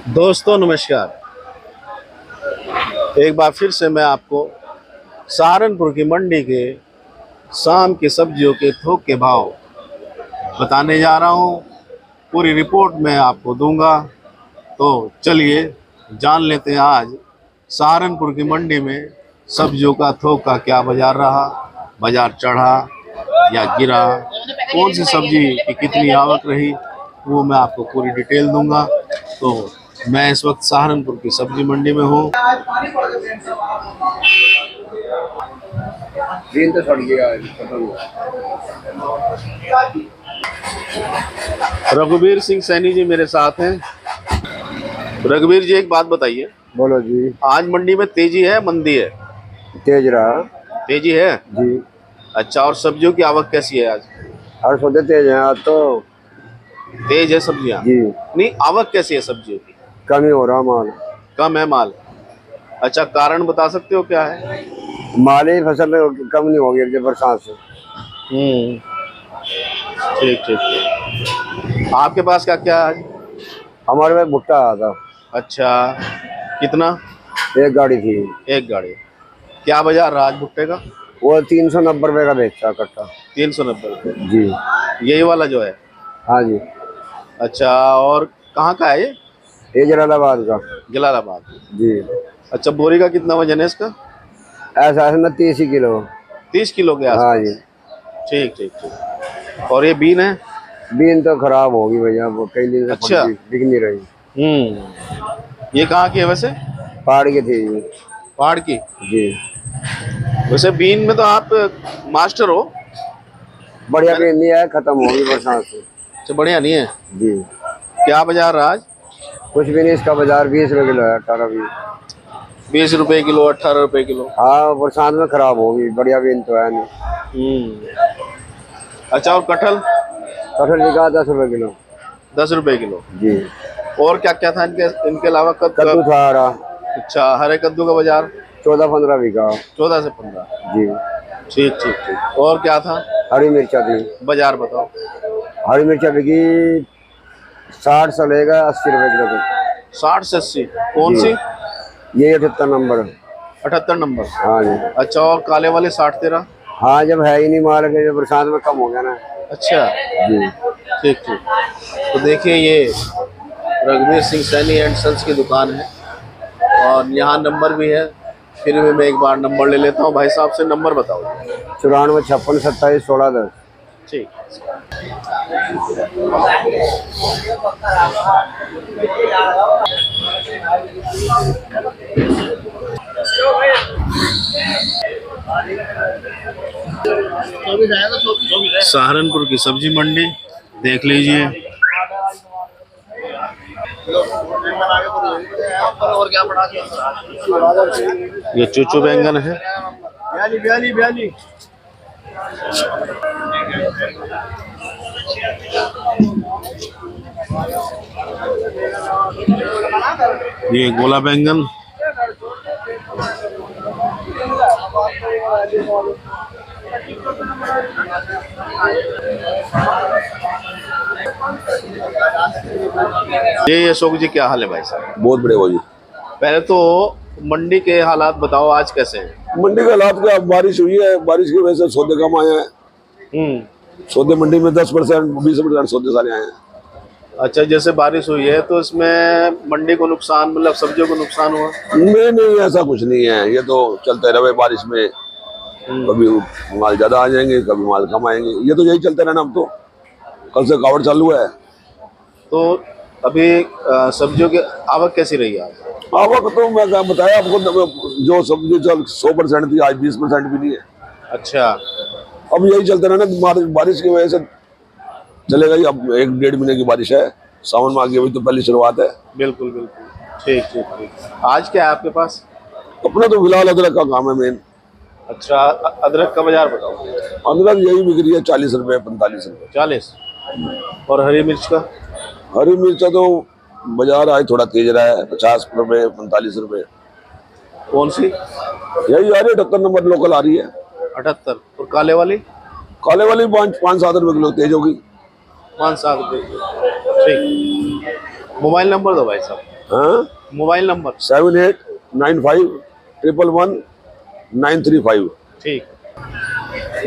दोस्तों नमस्कार। एक बार फिर से मैं आपको सहारनपुर की मंडी के शाम की सब्जियों के थोक के भाव बताने जा रहा हूँ। पूरी रिपोर्ट मैं आपको दूंगा। तो चलिए जान लेते हैं आज सहारनपुर की मंडी में सब्जियों का थोक का क्या बाजार रहा, बाजार चढ़ा या गिरा, कौन सी सब्जी की कितनी आवक रही, वो मैं आपको पूरी डिटेल दूंगा। तो मैं इस वक्त सहारनपुर की सब्जी मंडी में हूँ। रघुवीर सिंह सैनी जी मेरे साथ हैं। रघुवीर जी एक बात बताइए। बोलो जी। आज मंडी में तेजी है मंदी है? तेज रहा तेजी है जी। अच्छा, और सब्जियों की आवक कैसी है आज? हर सौदे तेज है आज तो। तेज है सब्जियां जी। नहीं, आवक कैसी है सब्जियों की? कम ही हो रहा माल। कम है माल? अच्छा, कारण बता सकते हो क्या है? माल ही फसल कम नहीं होगी जब बरसात से। ठीक ठीक। आपके पास क्या क्या है आज? हमारे पास भुट्टा आया था। अच्छा, कितना? एक गाड़ी थी। एक गाड़ी। क्या बाजार रहा आज भुट्टे का? वो 390 रुपये का बेचता कट्टा। 390 रुपये जी। यही वाला जो है? हाँ जी। अच्छा, और कहाँ का है ये जलालाबाद का। जलालाबाद जी। अच्छा, बोरी का कितना वजन है इसका? ऐसा है ना 30 किलो। 30 किलो के आसपास? हाँ जी। ठीक ठीक ठीक। और ये बीन है? बीन तो खराब होगी भैया, वो कई दिन से अच्छा। बिक नहीं रही। ये कहाँ की है वैसे? पहाड़ की थी ये। पहाड़ की? जी। वैसे बीन में तो आप मास्टर हो। बढ़िया बीन नहीं है, खत्म होगी बरसात से। अच्छा, बढ़िया नहीं है जी। क्या बाजार रहा आज? कुछ भी नहीं, इसका बाजार 20 रुपये किलो है। 18-20। 20 रुपए किलो, 18 रुपए किलो? हाँ, बरसात में खराब होगी, बढ़िया बीन तो है नहीं। अच्छा, और कटहल? कटहल बिका 10 रुपये किलो। 10 रुपए किलो जी। और क्या क्या था इनके अलावा? कद्दू था हरा। अच्छा, हरे कद्दू का बाजार? 14-15 बिका। 14 से 15? जी। ठीक ठीक ठीक। और क्या था? हरी मिर्चा थी। बाजार बताओ। हरी मिर्चा बिकी 60 से लेगा 80 रुपये किलो तक। 60 से 80? कौन सी? ये 78 नंबर। 78 नंबर? हाँ जी। अच्छा, और काले वाले 60-13? हाँ, जब है ही नहीं माल के, जब बरसात में कम हो गया ना। अच्छा जी। ठीक ठीक। तो देखिए, ये रघुवीर सिंह सैनी एंड सन्स की दुकान है और यहाँ नंबर भी है। फिर भी मैं एक बार नंबर ले लेता हूँ भाई साहब से। नंबर बताओ। 94 56 27 16 10। ठीक। सहारनपुर की सब्जी मंडी देख लीजिए। ये चूचू बैंगन है। ये गोला बैंगन। ये अशोक जी, क्या हाल है भाई साहब? बहुत बड़े हो जी। पहले तो मंडी के हालात बताओ, आज कैसे हैं? मंडी के हालात क्या, बारिश हुई है, बारिश की वजह से सौदे कम आए हैं। सौदे मंडी में 10% 20% सौदे सारे आए हैं। अच्छा, जैसे बारिश हुई है तो इसमें मंडी को नुकसान, मतलब सब्जियों को नुकसान हुआ? नहीं, ऐसा कुछ नहीं है। ये तो चलते रहे बारिश में, कभी माल ज्यादा आ जाएंगे, कभी माल कम आएंगे। ये तो यही चलते रहना। अब तो कल से कावड़ चालू है। तो अभी सब्जियों की आवक कैसी रही आज? आवक तो मैं बताया आपको, जो सब्जी चल 100% थी, आज 20% भी नहीं है। अच्छा। अब यही चलते रहना। बारिश की वजह से चलेगा ही। अब 1-1.5 महीने की बारिश है, सावन में आगे, अभी तो पहली शुरुआत है। बिल्कुल बिल्कुल। ठीक ठीक ठीक। आज क्या है आपके पास? अपना तो फिलहाल अदरक का काम है मेन। अच्छा, अदरक का बाजार बताओ। अदरक यही बिक रही है 40 रुपये 45 रुपये। 40? और हरी मिर्च का? हरी मिर्चा तो बाजार आज थोड़ा तेज रहा है, 50 रुपये 45 रुपये। कौन सी? यही आ रही है 78 नंबर लोकल आ रही है। 78? और काले वाली? काले वाली 5-7 रुपये किलो तेज होगी। 5-7 रुपये। ठीक। मोबाइल नंबर दो भाई साहब। हाँ, मोबाइल नंबर। 7895111935। ठीक।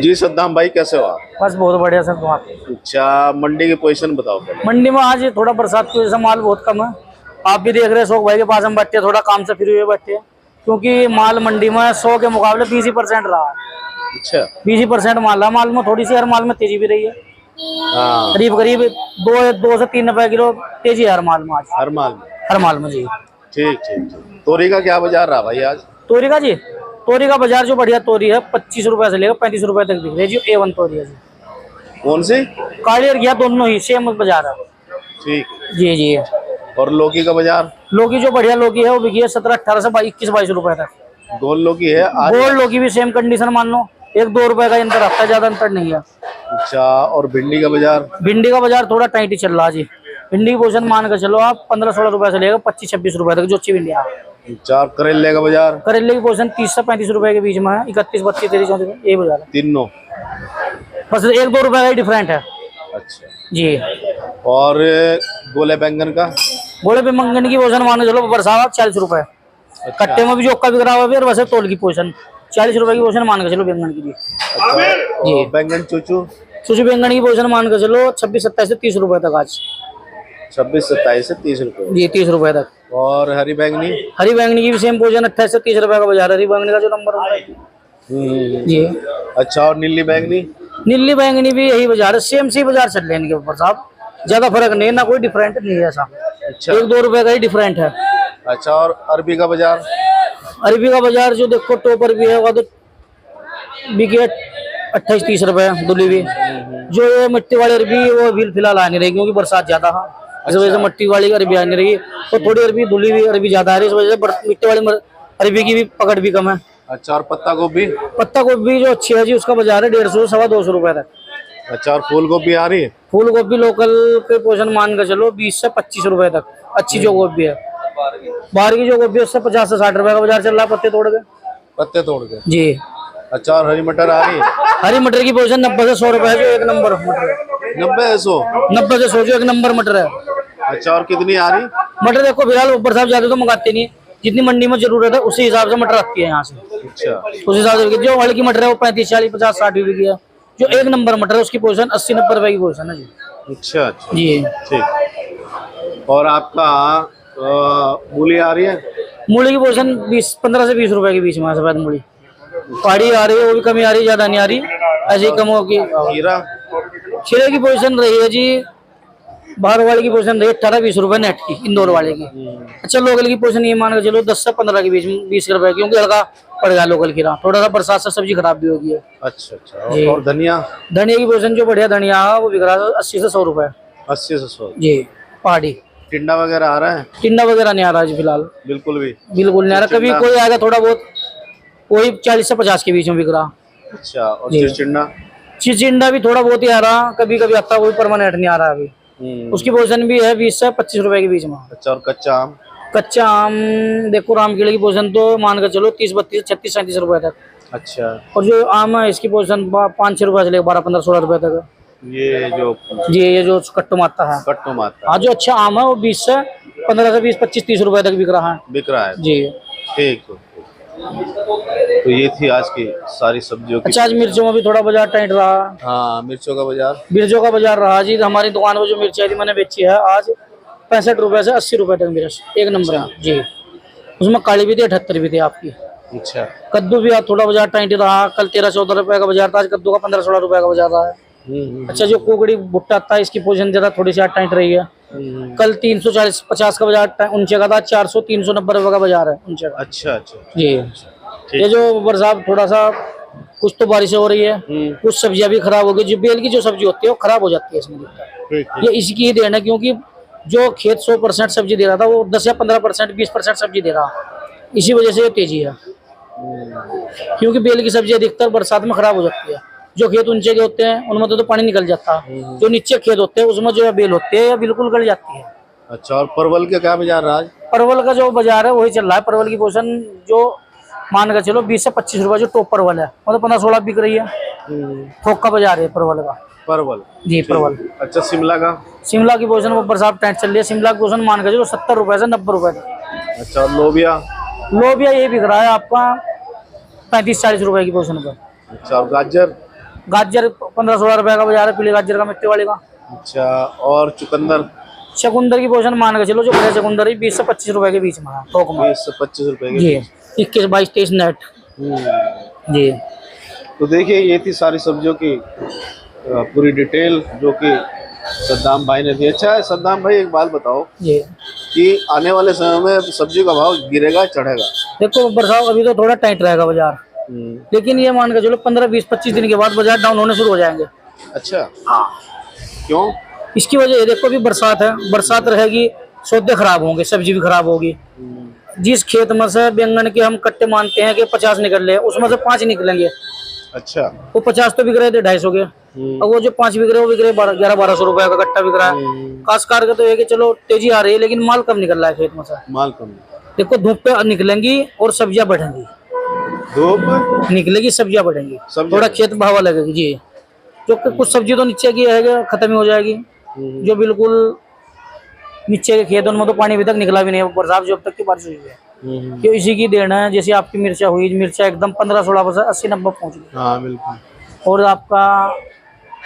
जी सद्दाम भाई, कैसे हो आप? बस बहुत बढ़िया सर। वहाँ पे अच्छा, मंडी की पोजीशन बताओ पहले। मंडी में आज थोड़ा बरसात की वजह से माल बहुत कम है। आप भी देख रहे हैं, शोक भाई के पास हम बैठे हैं, थोड़ा काम से फ्री हुए बैठे हैं, क्योंकि माल मंडी में 100 के मुकाबले 20% रहा है। अच्छा। 20% माल है। माल में थोड़ी सी हर माल में तेजी भी रही है। हाँ, करीब करीब 2 से 3 रुपए किलो तेजी है हर माल में आज। हर माल में। हर माल में जी। ठीक ठीक ठीक। तोरी का क्या बाजार रहा भाई आज? तोरी का जी, तोरी का बाजार जो बढ़िया तोरी है 25 रुपए से लेकर 35 रुपए तक बिक रही है जी। A1 तोरी है जी। कौन सी? काली और घिया दोनों ही सेम बाजार है। ठीक। जी जी। और लौकी का बाजार? लौकी जो बढ़िया लौकी है वो बिकी है 17-18 से 21-22 रुपए तक। गोल लौकी है आज? गोल्ड लौकी भी सेम कंडीशन मान लो, 1-2 रुपए का अंतर आता है, ज्यादा अंतर नहीं है। अच्छा, और भिंडी का बाजार? भिंडी का बाजार थोड़ा टाइट ही चल रहा है जी। भिंडी की पोजीशन मान कर चलो आप 15-16 रुपए से लेकर 25-26 रुपए तक जो अच्छी भिंडी है। चार। करेले का बाजार? करेले की पोजीशन 30 से 35 रुपए के बीच में है। 31, 32, 33, 34 ये बाजार है। तीनों? बस 1-2 रुपए का ही डिफरेंट है अच्छा। जी। और गोले बैंगन का? गोले पे मंगन की पोजीशन मान के चलो बरसात 40 रुपए कट्टे में भी जो का बिक रहा है, और वैसे तोल की पोजीशन 40 रुपए की पोजीशन मान के चलो बैंगन की जी। जी। बैंगन चूचू? सूची बैंगन की पोजीशन मान के चलो 26-27 से 30 रुपए तक आज। 26-27 से 30 रुपए जी, 30 रुपए तक। और हरी बैंगनी? हरी बैंगनी की भी सेम पोजीशन 28 से 30 रुपए का बाजार है। हरी बैंगनी का जो नंबर है जी। अच्छा, और नीली बैंगनी? नीली बैंगनी भी यही बाजार है, सेम सी बाजार चल रहे हैं इनके ऊपर साहब। ज्यादा फर्क नहीं है, ना कोई डिफरेंट नहीं है ऐसा। अच्छा। 1-2 रुपए का ही डिफरेंट है। अच्छा, और अरबी का बाजार? अरबी का बाजार जो देखो टॉप अरबी है वो तो बिकी 28-30 रुपए दुली भी। जो ये मिट्टी वाली अरबी वो अभी फिलहाल आ नहीं रही, क्योंकि बरसात ज्यादा है, इस वजह से मिट्टी वाली अरबी आ नहीं रही। तो थोड़ी अरबी दुली भी अरबी ज्यादा आ रही है, इस वजह से मिट्टी वाली अरबी की भी पकड़ भी कम है। अच्छा, और पत्ता गोभी? पत्ता गोभी जो अच्छी है जी उसका बाजार है 150 से 250 रुपए तक। अच्छा, और फूल गोभी आ रही है? फूल गोभी लोकल के पोषण मान कर चलो 20 से 25 रुपए तक अच्छी जो गोभी है। बाहर की जो गोभी है उससे 50 से 60 रुपए का बाजार चल रहा है पत्ते तोड़ के। पत्ते तोड़ के जी। अच्छा, और हरी मटर आ रही है? हरी मटर की पोषण 90 से 100 रुपए है, जो एक नंबर मटर है। 90-100? 90 से 100 जो एक नंबर मटर है। अच्छा, और कितनी आ रही? मटर देखो फिलहाल ऊपर साहब ज्यादा तो मंगाते नहीं है, जितनी मंडी में जरूरत है उसी हिसाब से मटर आती है यहाँ से। अच्छा। उस हिसाब से जो हल्की मटर है वो 35, 40, 50, 60 रुपए की है। जो एक नंबर मटर है उसकी पोजीशन 80-90 रुपए की पोजीशन है जी। अच्छा अच्छा, जी। ठीक। और आपका मूली आ रही है? मूली की पोजीशन 15 से 20 रुपए के बीच में है। सफेद मूली पहाड़ी आ रही है, वो भी कमी आ रही है, ज्यादा नहीं आ रही, ऐसे ही कम होगी। खीरा? खीरे की पोजीशन रही है जी, बाहर वाले की पोजीशन रही है 18-20 रुपए नेट की, इंदौर वाले की। अच्छा, लोकल की पोजीशन ये मान के चलो 10 से 15 के बीच में 20 रुपए, क्योंकि हल्का पड़ गया लोकल खीरा, थोड़ा सा बरसात से सब्जी खराब भी होगी है। अच्छा अच्छा। और धनिया? धनिया की पोजीशन जो बढ़िया धनिया है वो बिक रहा है 80 से 100 रुपए। 80 से 100? जी। पहाड़ी टिंडा वगैरह आ रहा है? टिंडा वगैरह नहीं आ रहा जी फिलहाल, बिल्कुल भी? बिल्कुल नहीं आ रहा। कभी कोई आएगा थोड़ा बहुत, वही 40 से 50 के बीच में बिक रहा। अच्छा, और चिचिंडा? चिचिंडा भी थोड़ा बहुत ही आ रहा, कभी कभी आता, कोई परमानेंट नहीं आ रहा अभी। उसकी पोजीशन भी है 20 से 25 रुपए के बीच में। अच्छा, और कच्चा आम? कच्चा आम देखो रामकेले की पोजीशन तो मान कर चलो 30, 32, 36, 37 रुपए तक। अच्छा। और जो आम है इसकी पोजीशन 5-6 रुपए से लेकर 12, 15, 16 रुपए तक है। ये जो जी, ये जो कट्टू माता है, कट्टू माता हाँ जो अच्छा आम है वो 20 से 15 से 20, 25, 30 रुपए तक बिक रहा है। बिक रहा है? जी। ठीक। तो ये थी आज की सारी सब्जियों की। अच्छा, आज मिर्चों में भी थोड़ा बाजार टाइट रहा। हाँ, मिर्चों का बाजार? मिर्चों का बाजार रहा जी। हमारी दुकान पर जो मिर्ची मैंने बेची है आज 65 रुपए से 80 रुपए तक मिर्च एक नंबर है जी। उसमें काली भी थी, 78 भी थी आपकी। अच्छा। कद्दू भी आज थोड़ा बाजार टाइट रहा, कल 13-14 रुपए का बाजार था, आज कद्दू का 15-16 रुपए का बाजार रहा है। अच्छा, जो कुकड़ी भुट्टा था इसकी पोजीशन जरा थोड़ी सी टाइट रही है। कल 340-50 का बाजार ऊंचे का था, 400-390 रुपए का बाजार है ऊंचे का। अच्छा अच्छा जी। ये जो बरसात थोड़ा सा कुछ तो बारिश हो रही है, कुछ सब्जियां भी खराब हो गई। जो बेल की जो सब्जी होती है वो खराब हो जाती है इसमें। ये इसकी ही देन है, क्योंकि जो खेत 100% सब्जी दे रहा था वो 10 या 15%, 20% सब्जी दे रहा, इसी वजह से ये तेजी है। क्योंकि बेल की सब्जी अधिकतर बरसात में खराब हो जाती है। जो खेत ऊंचे के होते हैं उनमें तो पानी निकल जाता है, जो नीचे खेत होते हैं उसमें जो बेल होती है बिल्कुल गल जाती है। अच्छा, और परवल का क्या बाजार रहा आज? परवल का जो बाजार है वही चल रहा है। परवल की पोजीशन जो मान के चलो 20 से 25 रुपए जो टॉप परवल है, मतलब 15-16 बिक रही है। थोक का बाजार है परवल का। परवल जी परवल। अच्छा, शिमला का? शिमला की पोजीशन वो बरसात टेंट चल रही है। शिमला की पोजीशन मान के चलो 70 रुपए से 90 रुपए तक। अच्छा, और लोबिया? लोबिया ये बिक रहा है आपका 35-40 रुपए की पोजीशन पर। अच्छा, और गाजर? गाजर 15-16 रुपए का बाजार है, पीले गाजर का, मिट्टी वाले का। अच्छा, और चुकंदर? चकुंदर की पोजीशन मान के चलो जो बड़े चकुंदर है 20 से 25 रुपए के बीच में है थोक में। 20 से 25 रुपए के? जी 21, 22, 23 नेट। जी तो देखिए, ये थी सारी सब्जियों की पूरी डिटेल जो कि सद्दाम भाई ने दी। अच्छा है सद्दाम भाई, एक बात बताओ जी, कि आने वाले समय में सब्जी का भाव गिरेगा चढ़ेगा? देखो बरसात अभी तो थोड़ा टाइट रहेगा बाजार, लेकिन ये मान के चलो 15, 20, 25 दिन के बाद बाजार डाउन होने शुरू हो जाएंगे। अच्छा, क्यों? इसकी वजह ये देखो, अभी बरसात है, बरसात रहेगी, सौदे खराब होंगे, सब्जी भी खराब होगी। जिस खेत में से बैंगन के हम कट्टे मानते हैं कि 50 निकल रहे, उसमें से 5 निकलेंगे। अच्छा, वो 50 तो बिक रहे थे 250 के, अब वो जो 5 बिक रहे वो बिक रहे 1100-1200 रुपए का कट्टा बिक रहा है। काश्तकार का तो ये कि चलो तेजी आ रही है, लेकिन माल कम निकल रहा है खेत में से। माल कम? देखो धूप पे निकलेंगी और सब्जियां बढ़ेंगी, धूप निकलेगी सब्जियां बढ़ेंगी, सब्जियां थोड़ा खेत भावा लगेगी जी। जो कि कुछ सब्जी तो नीचे की है खत्म ही हो जाएगी, जो बिल्कुल नीचे के खेत उनमें तो पानी अभी तक निकला भी नहीं है, बरसात जब तक की बारिश हुई है। ये इसी की देन है। जैसे आपकी मिर्चा हुई, मिर्चा एकदम 15-16% 80-90 पहुंच गई। हाँ बिल्कुल। और आपका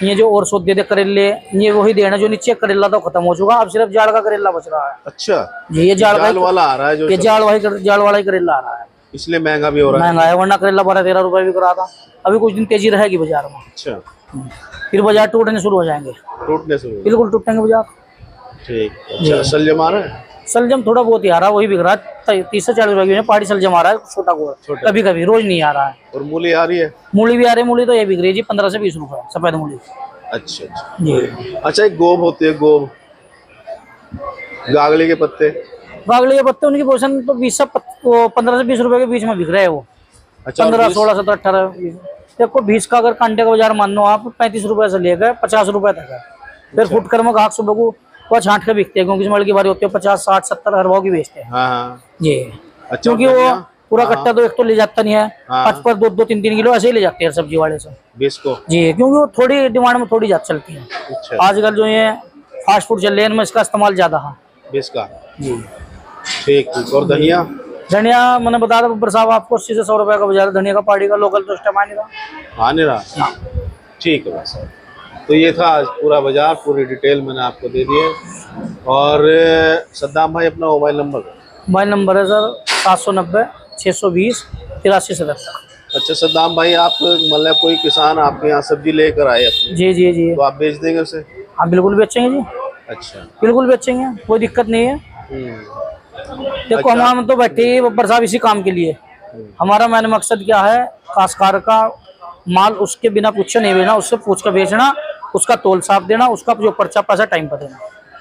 ये जो और सौदे थे करेले, ये वही देन है। जो नीचे करेला तो खत्म हो चुका, अब सिर्फ जाड़ का करेला बच रहा है। अच्छा जी, ये जाड़ वाला आ रहा है जो ये जाड़ वाला ही करेला आ रहा है, इसलिए महंगा भी हो रहा है। महंगा है, वरना करेला 12-13 रुपए बिक रहा था। अभी कुछ दिन तेजी रहेगी बाजार में। अच्छा, फिर बाजार टूटने शुरू हो जाएंगे, टूटने से? बिल्कुल टूटेंगे बाजार। ठीक। अच्छा, सलजम आ रहा है? सलजम थोड़ा बहुत ही आ रहा है, वही बिक रहा है 30 से 40 रुपए की पहाड़ी सलजम आ रहा है, छोटा गोल, कभी कभी, रोज नहीं आ रहा है। और मूली आ रही है? मूली भी आ रही है, मूली तो ये बिक रही है जी 15 से 20 रुपए सफेद मूली। अच्छा अच्छा जी। अच्छा, एक गोब होती है, गोब, गागले के पत्ते? गागले के पत्ते उनकी पोजीशन तो 15 से 20 रुपए के बीच में बिक रहे हैं वो। अच्छा, 15, 16, 17, 18। देखो 20 का अगर कांटे का बाजार मान लो आप, 35 रुपए से लेकर 50 रुपए तक है। फिर फुटकर में घाक सुबह को वह छांट के बिकते हैं, क्योंकि इसमें की बारी होती है 50, 60, 70 हर भाव की बेचते हैं। हाँ जी। अच्छा, क्योंकि वो पूरा कट्टा तो एक तो ले जाता नहीं है, 5 पर 2-2, 3-3 किलो ऐसे ही ले जाते हैं सब्जी वाले से बीस को। जी, क्योंकि वो थोड़ी डिमांड में थोड़ी ज्यादा चलती है। अच्छा, आजकल जो ये फास्ट फूड चल रहे हैं इनमें इसका इस्तेमाल ज्यादा है। बीस का? जी। ठीक ठीक। और धनिया? धनिया मैंने बता रहा बब्बर साहब आपको 80 से 100 रुपए का बाजार धनिया का, पहाड़ी का, लोकल तो इस टाइम आने रहा। ठीक है बस। तो ये था आज पूरा बाजार, पूरी डिटेल मैंने आपको दे दी है। और सद्दाम भाई अपना मोबाइल नंबर है सर 790-620-8377। अच्छा सद्दाम भाई, आप मतलब कोई किसान आपके यहाँ सब्जी लेकर आए अपनी, जी जी जी, तो आप बेच देंगे उसे? हाँ बिल्कुल बेचेंगे जी। अच्छा, बिल्कुल बेचेंगे, कोई दिक्कत नहीं है। देखो अच्छा। हम तो बैठे ही बब्बर साहब इसी काम के लिए। हमारा मेन मकसद क्या है, काश्तकार का माल उसके बिना पूछे नहीं बेचना, उससे पूछ कर बेचना, उसका तोल साफ देना, उसका जो पर्चा पैसा टाइम पर देना।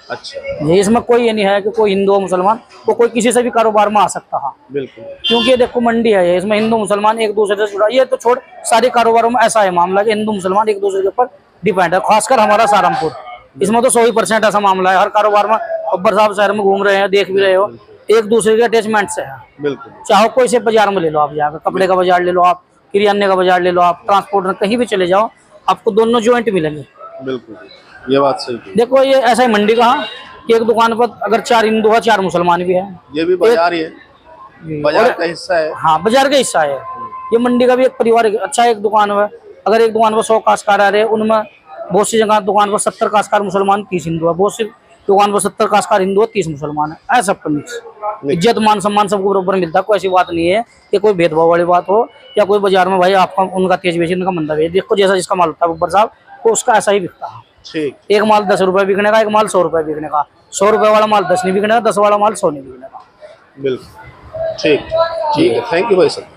अच्छा, ये इसमें कोई ये नहीं है कि कोई हिंदू मुसलमान, वो कोई किसी से भी कारोबार में आ सकता है। बिल्कुल। क्योंकि ये देखो मंडी है, इसमें हिंदू मुसलमान एक दूसरे से जुड़ा, ये तो छोड़ सारे कारोबारों में ऐसा है मामला कि हिंदू मुसलमान एक दूसरे के ऊपर डिपेंड है। खासकर हमारा सहारनपुर, इसमें तो 100% ऐसा मामला है। हर कारोबार में बब्बर साहब शहर में घूम रहे हैं, देख भी रहे हो, एक दूसरे के अटैचमेंट से है। बिल्कुल। चाहो कोई से बाजार में ले लो आप जाकर, कपड़े का बाजार ले लो आप, किराने का बाजार ले लो आप, ट्रांसपोर्ट में कहीं भी चले जाओ, आपको दोनों ज्वाइंट मिलेंगे। बिल्कुल, ये बात सही है। देखो ये ऐसा ही मंडी का कि एक दुकान पर अगर 4 हिंदू है, 4 मुसलमान भी है, ये भी बाजार ही है, बाजार का हिस्सा है। हाँ बाजार का हिस्सा है ये, मंडी का भी एक परिवार। अच्छा एक दुकान है, अगर एक दुकान पर 100 काश्तकार आ रहे हैं, उनमें बहुत सी जगह दुकान पर 70 काश्तकार मुसलमान, 30 हिंदू है, बहुत सी दुकान पर 70 काश्तकार हिंदू है, 30 मुसलमान है। ऐसा सबका मिक्स, इज्जत मान सम्मान सबको बराबर मिलता है। कोई ऐसी बात नहीं है कि कोई भेदभाव वाली बात हो, या कोई बाजार में भाई आपका उनका तेज बेचे उनका मंदा बेचे। देखो जैसा जिसका माल होता है बब्बर साहब को, उसका ऐसा ही बिकता है। ठीक। एक माल 10 रुपए बिकने का, एक माल 100 रुपए बिकने का, 100 रुपए वाला माल 10 नहीं बिकने का, 10 वाला माल 100 नहीं बिकने का। बिल्कुल ठीक। ठीक है, थैंक यू भाई साहब।